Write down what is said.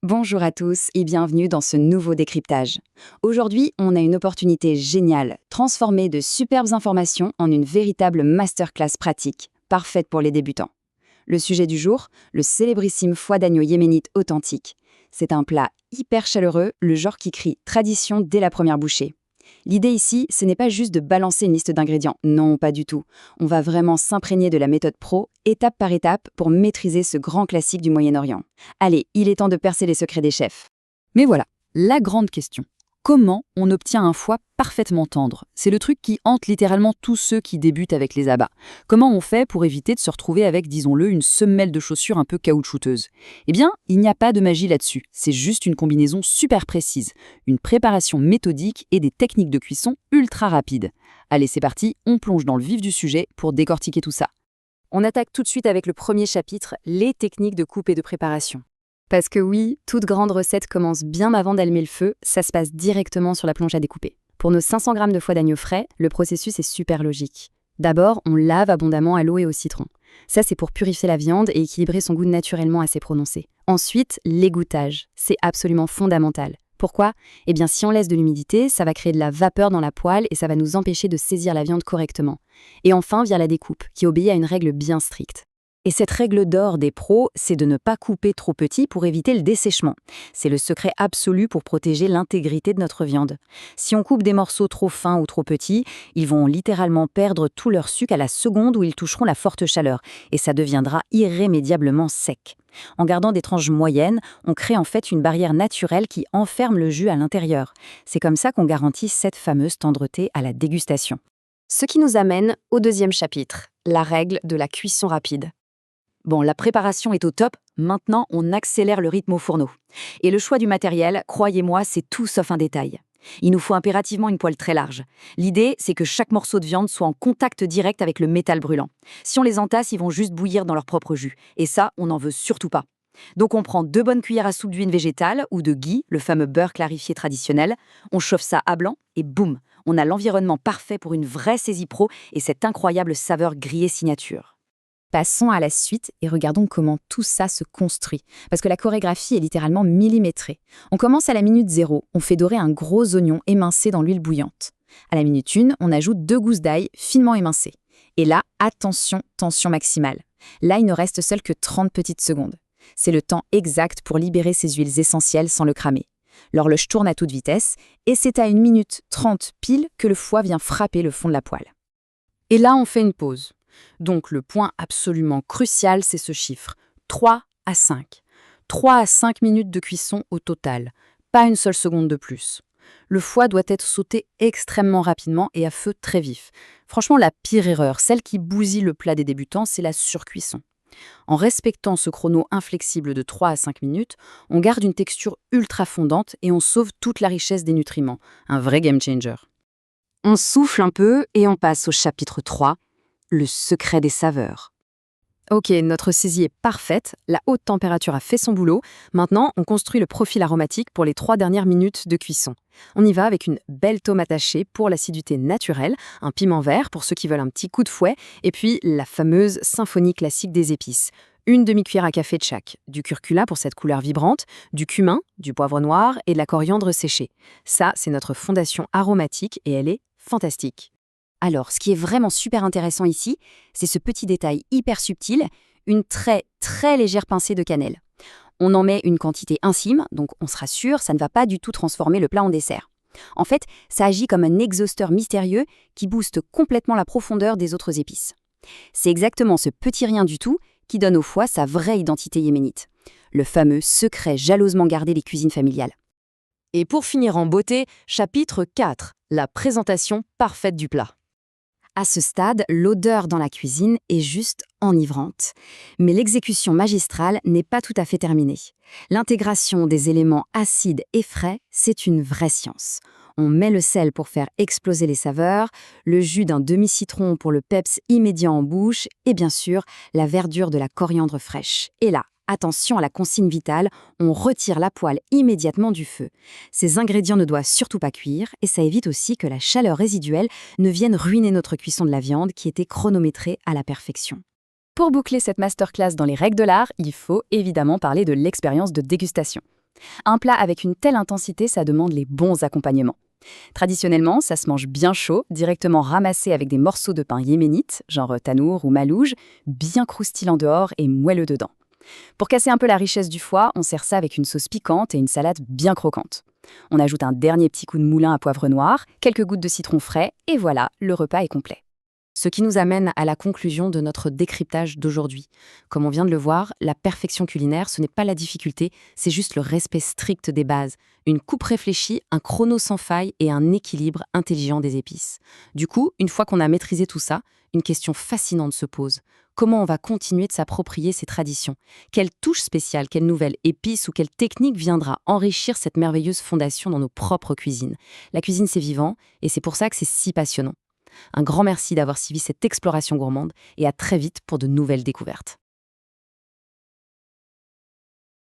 Bonjour à tous et bienvenue dans ce nouveau décryptage. Aujourd'hui, on a une opportunité géniale, transformer de superbes informations en une véritable masterclass pratique, parfaite pour les débutants. Le sujet du jour, le célébrissime foie d'agneau yéménite authentique. C'est un plat hyper chaleureux, le genre qui crie tradition dès la première bouchée. L'idée ici, ce n'est pas juste de balancer une liste d'ingrédients, non, pas du tout. On va vraiment s'imprégner de la méthode pro, étape par étape, pour maîtriser ce grand classique du Moyen-Orient. Allez, il est temps de percer les secrets des chefs. Mais voilà, la grande question. Comment on obtient un foie parfaitement tendre? C'est le truc qui hante littéralement tous ceux qui débutent avec les abats. Comment on fait pour éviter de se retrouver avec, disons-le, une semelle de chaussures un peu caoutchouteuse? Eh bien, il n'y a pas de magie là-dessus. C'est juste une combinaison super précise, une préparation méthodique et des techniques de cuisson ultra rapides. Allez, c'est parti, on plonge dans le vif du sujet pour décortiquer tout ça. On attaque tout de suite avec le premier chapitre, les techniques de coupe et de préparation. Parce que oui, toute grande recette commence bien avant d'allumer le feu, ça se passe directement sur la planche à découper. Pour nos 500 g de foie d'agneau frais, le processus est super logique. D'abord, on lave abondamment à l'eau et au citron. Ça, c'est pour purifier la viande et équilibrer son goût naturellement assez prononcé. Ensuite, l'égouttage. C'est absolument fondamental. Pourquoi ? Eh bien, si on laisse de l'humidité, ça va créer de la vapeur dans la poêle et ça va nous empêcher de saisir la viande correctement. Et enfin, via la découpe, qui obéit à une règle bien stricte. Et cette règle d'or des pros, c'est de ne pas couper trop petit pour éviter le dessèchement. C'est le secret absolu pour protéger l'intégrité de notre viande. Si on coupe des morceaux trop fins ou trop petits, ils vont littéralement perdre tout leur sucre à la seconde où ils toucheront la forte chaleur, et ça deviendra irrémédiablement sec. En gardant des tranches moyennes, on crée en fait une barrière naturelle qui enferme le jus à l'intérieur. C'est comme ça qu'on garantit cette fameuse tendreté à la dégustation. Ce qui nous amène au deuxième chapitre, la règle de la cuisson rapide. Bon, la préparation est au top, maintenant on accélère le rythme au fourneau. Et le choix du matériel, croyez-moi, c'est tout sauf un détail. Il nous faut impérativement une poêle très large. L'idée, c'est que chaque morceau de viande soit en contact direct avec le métal brûlant. Si on les entasse, ils vont juste bouillir dans leur propre jus. Et ça, on n'en veut surtout pas. Donc on prend 2 bonnes cuillères à soupe d'huile végétale ou de ghee, le fameux beurre clarifié traditionnel. On chauffe ça à blanc et boum, on a l'environnement parfait pour une vraie saisie pro et cette incroyable saveur grillée signature. Passons à la suite et regardons comment tout ça se construit, parce que la chorégraphie est littéralement millimétrée. On commence à la minute 0, on fait dorer un gros oignon émincé dans l'huile bouillante. À la minute 1, on ajoute 2 gousses d'ail finement émincées. Et là, attention, tension maximale. Là, il ne reste seul que 30 petites secondes. C'est le temps exact pour libérer ces huiles essentielles sans le cramer. L'horloge tourne à toute vitesse, et c'est à 1 minute 30 pile que le foie vient frapper le fond de la poêle. Et là, on fait une pause. Donc le point absolument crucial, c'est ce chiffre, 3 à 5. 3 à 5 minutes de cuisson au total, pas une seule seconde de plus. Le foie doit être sauté extrêmement rapidement et à feu très vif. Franchement, la pire erreur, celle qui bousille le plat des débutants, c'est la surcuisson. En respectant ce chrono inflexible de 3 à 5 minutes, on garde une texture ultra fondante et on sauve toute la richesse des nutriments. Un vrai game changer. On souffle un peu et on passe au chapitre 3. Le secret des saveurs. Ok, notre saisie est parfaite, la haute température a fait son boulot. Maintenant, on construit le profil aromatique pour les 3 dernières minutes de cuisson. On y va avec une belle tomate hachée pour l'acidité naturelle, un piment vert pour ceux qui veulent un petit coup de fouet, et puis la fameuse symphonie classique des épices. Une demi-cuillère à café de chaque, du curcuma pour cette couleur vibrante, du cumin, du poivre noir et de la coriandre séchée. Ça, c'est notre fondation aromatique et elle est fantastique. Alors, ce qui est vraiment super intéressant ici, c'est ce petit détail hyper subtil, une très très légère pincée de cannelle. On en met une quantité infime, donc on se rassure, ça ne va pas du tout transformer le plat en dessert. En fait, ça agit comme un exhausteur mystérieux qui booste complètement la profondeur des autres épices. C'est exactement ce petit rien du tout qui donne au foie sa vraie identité yéménite. Le fameux secret jalousement gardé des cuisines familiales. Et pour finir en beauté, chapitre 4, la présentation parfaite du plat. À ce stade, l'odeur dans la cuisine est juste enivrante. Mais l'exécution magistrale n'est pas tout à fait terminée. L'intégration des éléments acides et frais, c'est une vraie science. On met le sel pour faire exploser les saveurs, le jus d'un demi-citron pour le peps immédiat en bouche et bien sûr, la verdure de la coriandre fraîche. Et là, attention à la consigne vitale, on retire la poêle immédiatement du feu. Ces ingrédients ne doivent surtout pas cuire et ça évite aussi que la chaleur résiduelle ne vienne ruiner notre cuisson de la viande qui était chronométrée à la perfection. Pour boucler cette masterclass dans les règles de l'art, il faut évidemment parler de l'expérience de dégustation. Un plat avec une telle intensité, ça demande les bons accompagnements. Traditionnellement, ça se mange bien chaud, directement ramassé avec des morceaux de pain yéménite, genre tanour ou malouge, bien croustillant dehors et moelleux dedans. Pour casser un peu la richesse du foie, on sert ça avec une sauce piquante et une salade bien croquante. On ajoute un dernier petit coup de moulin à poivre noir, quelques gouttes de citron frais, et voilà, le repas est complet. Ce qui nous amène à la conclusion de notre décryptage d'aujourd'hui. Comme on vient de le voir, la perfection culinaire, ce n'est pas la difficulté, c'est juste le respect strict des bases, une coupe réfléchie, un chrono sans faille et un équilibre intelligent des épices. Du coup, une fois qu'on a maîtrisé tout ça, une question fascinante se pose. Comment on va continuer de s'approprier ces traditions? Quelle touche spéciale, quelle nouvelle épice ou quelle technique viendra enrichir cette merveilleuse fondation dans nos propres cuisines? La cuisine, c'est vivant et c'est pour ça que c'est si passionnant. Un grand merci d'avoir suivi cette exploration gourmande et à très vite pour de nouvelles découvertes.